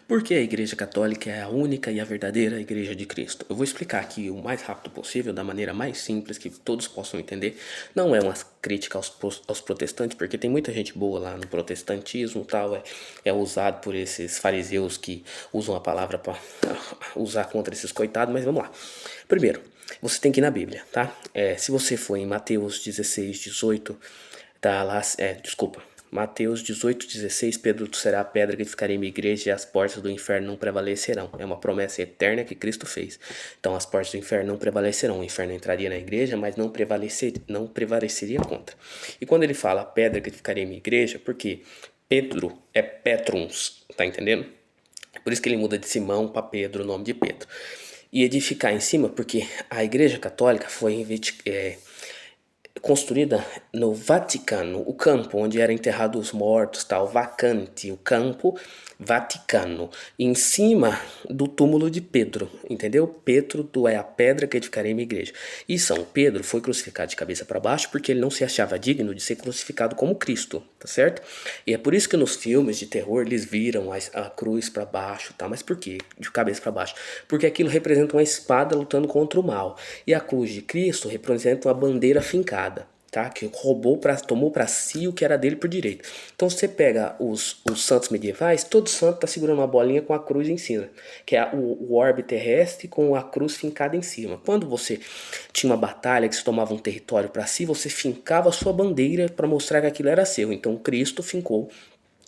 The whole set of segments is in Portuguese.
Porque a Igreja Católica é a única e a verdadeira Igreja de Cristo. Eu vou explicar aqui o mais rápido possível, da maneira mais simples que todos possam entender. Não é uma crítica aos protestantes, porque tem muita gente boa lá no protestantismo, tal, é usado por esses fariseus que usam a palavra para usar contra esses coitados, mas vamos lá. Primeiro, você tem que ir na Bíblia, tá? Se você for em Mateus 16, 18, tá lá, Mateus 18, 16, Pedro será a pedra que ficará em minha igreja e as portas do inferno não prevalecerão. É uma promessa eterna que Cristo fez. Então as portas do inferno não prevalecerão. O inferno entraria na igreja, mas não prevaleceria contra. E quando ele fala a pedra que ficaria em minha igreja, porque Pedro é Petruns, tá entendendo? É por isso que ele muda de Simão para Pedro, o nome de Pedro. E edificar em cima, porque a igreja católica foi construída no Vaticano, o campo onde eram enterrados os mortos, tal, vacante, o campo Vaticano, em cima do túmulo de Pedro, entendeu? Pedro é a pedra que edificarei minha igreja. E São Pedro foi crucificado de cabeça para baixo porque ele não se achava digno de ser crucificado como Cristo, tá certo? E é por isso que nos filmes de terror eles viram a cruz para baixo, tá? Mas por quê? De cabeça para baixo? Porque aquilo representa uma espada lutando contra o mal. E a cruz de Cristo representa uma bandeira fincada, tá? Que tomou para si o que era dele por direito. Então você pega os santos medievais, todo santo está segurando uma bolinha com a cruz em cima, que é o orbe terrestre com a cruz fincada em cima. Quando você tinha uma batalha que você tomava um território para si, você fincava a sua bandeira para mostrar que aquilo era seu. Então Cristo fincou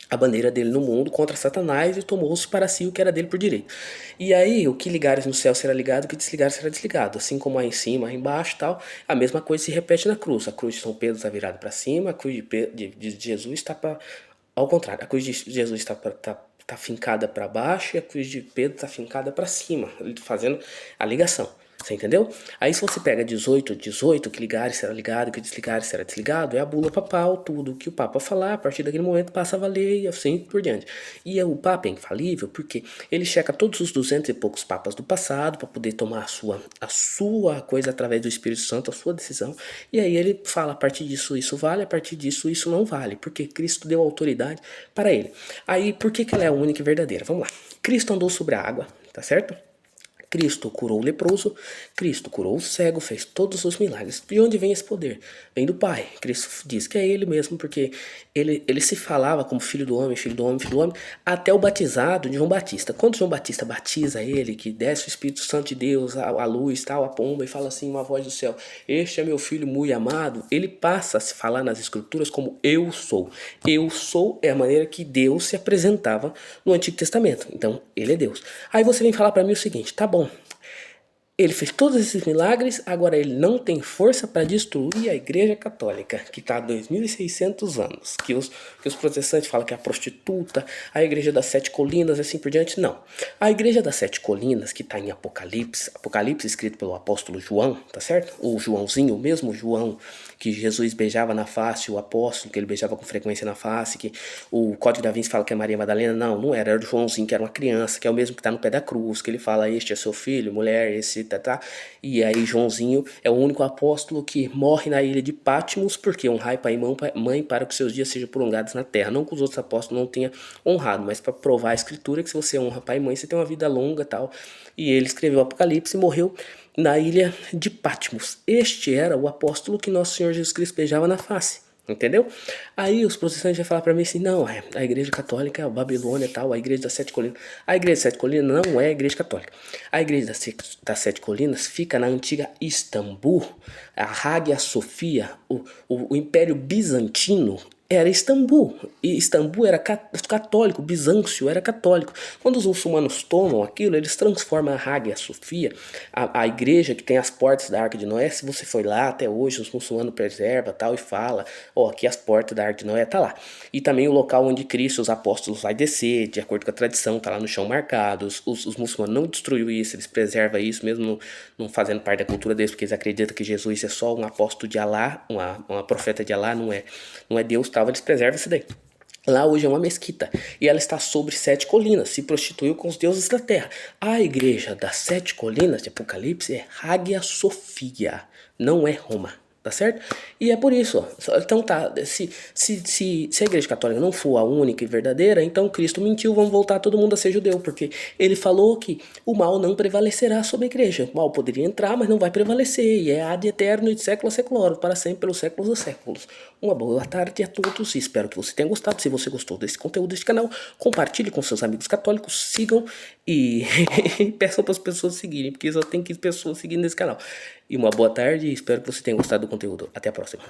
a bandeira dele no mundo contra Satanás e tomou-se para si o que era dele por direito. E aí, o que ligares no céu será ligado, o que desligares será desligado. Assim como aí em cima, aí embaixo e tal, a mesma coisa se repete na cruz. A cruz de São Pedro está virada para cima, a cruz de Jesus está para... Ao contrário, a cruz de Jesus está fincada para baixo e a cruz de Pedro está fincada para cima, fazendo a ligação. Você entendeu? Aí se você pega 18, que ligares será ligado, que desligares será desligado, é a bula papal, tudo que o Papa falar, a partir daquele momento passa a valer e assim por diante. E o Papa é infalível porque ele checa todos os 200 e poucos papas do passado para poder tomar a sua coisa através do Espírito Santo, a sua decisão. E aí ele fala, a partir disso isso vale, a partir disso isso não vale, porque Cristo deu autoridade para ele. Aí por que ela é a única e verdadeira? Vamos lá. Cristo andou sobre a água, tá certo? Cristo curou o leproso, Cristo curou o cego, fez todos os milagres. De onde vem esse poder? Vem do Pai. Cristo diz que é Ele mesmo, porque ele se falava como filho do homem, filho do homem, filho do homem, até o batizado de João Batista. Quando João Batista batiza ele, que desce o Espírito Santo de Deus, a luz, tal, a pomba, e fala assim, uma voz do céu, este é meu filho muito amado, ele passa a se falar nas escrituras como eu sou. Eu sou é a maneira que Deus se apresentava no Antigo Testamento. Então, ele é Deus. Aí você vem falar para mim o seguinte, tá bom, ele fez todos esses milagres, agora ele não tem força para destruir a Igreja Católica, que está há 2600 anos. Que os protestantes falam que é a prostituta, a Igreja das Sete Colinas, assim por diante. Não. A Igreja das Sete Colinas, que está em Apocalipse escrito pelo apóstolo João, tá certo? O Joãozinho, o mesmo João que Jesus beijava na face, o apóstolo que ele beijava com frequência na face, que o Código da Vinci fala que é Maria Madalena. Não era o Joãozinho, que era uma criança, que é o mesmo que está no pé da cruz, que ele fala, este é seu filho, mulher, esse tá. E aí Joãozinho é o único apóstolo que morre na ilha de Patmos porque honrai pai e mãe para que seus dias sejam prolongados na terra. Não que os outros apóstolos não tenham honrado, mas para provar a escritura que se você honra pai e mãe, você tem uma vida longa, tal. E ele escreveu o Apocalipse e morreu na ilha de Patmos. Este era o apóstolo que nosso Senhor Jesus Cristo beijava na face. Entendeu? Aí os protestantes vão falar pra mim assim, não, a igreja católica, a Babilônia e tal, a igreja das Sete Colinas. A igreja das Sete Colinas não é a igreja católica. A igreja das Sete Colinas fica na antiga Istambul, a Hagia Sofia, o Império Bizantino era Istambul. E Istambul era católico, Bizâncio era católico. Quando os muçulmanos tomam aquilo, eles transformam a Hagia Sofia, a igreja que tem as portas da Arca de Noé. Se você foi lá até hoje, os muçulmanos preservam tal e fala, aqui as portas da Arca de Noé tá lá. E também o local onde Cristo, os apóstolos, vai descer, de acordo com a tradição, tá lá no chão marcado. Os muçulmanos não destruíram isso, eles preservam isso, mesmo não fazendo parte da cultura deles, porque eles acreditam que Jesus é só um apóstolo de Alá, uma profeta de Alá, não é Deus, tal, eles preservam isso daí. Lá hoje é uma mesquita e ela está sobre 7 colinas, se prostituiu com os deuses da terra. A igreja das 7 colinas de Apocalipse é Hagia Sophia, não é Roma. Tá certo? E é por isso, ó. Então tá, se a igreja católica não for a única e verdadeira, então Cristo mentiu, vamos voltar todo mundo a ser judeu, porque ele falou que o mal não prevalecerá sobre a igreja. O mal poderia entrar, mas não vai prevalecer, e é ad eterno e de século a século, para sempre, pelos séculos dos séculos. Uma boa tarde a todos, e espero que você tenha gostado. Se você gostou desse conteúdo, desse canal, compartilhe com seus amigos católicos, sigam e peçam para as pessoas seguirem, porque só tem 15 pessoas seguindo nesse canal. E uma boa tarde e espero que você tenha gostado do conteúdo. Até a próxima.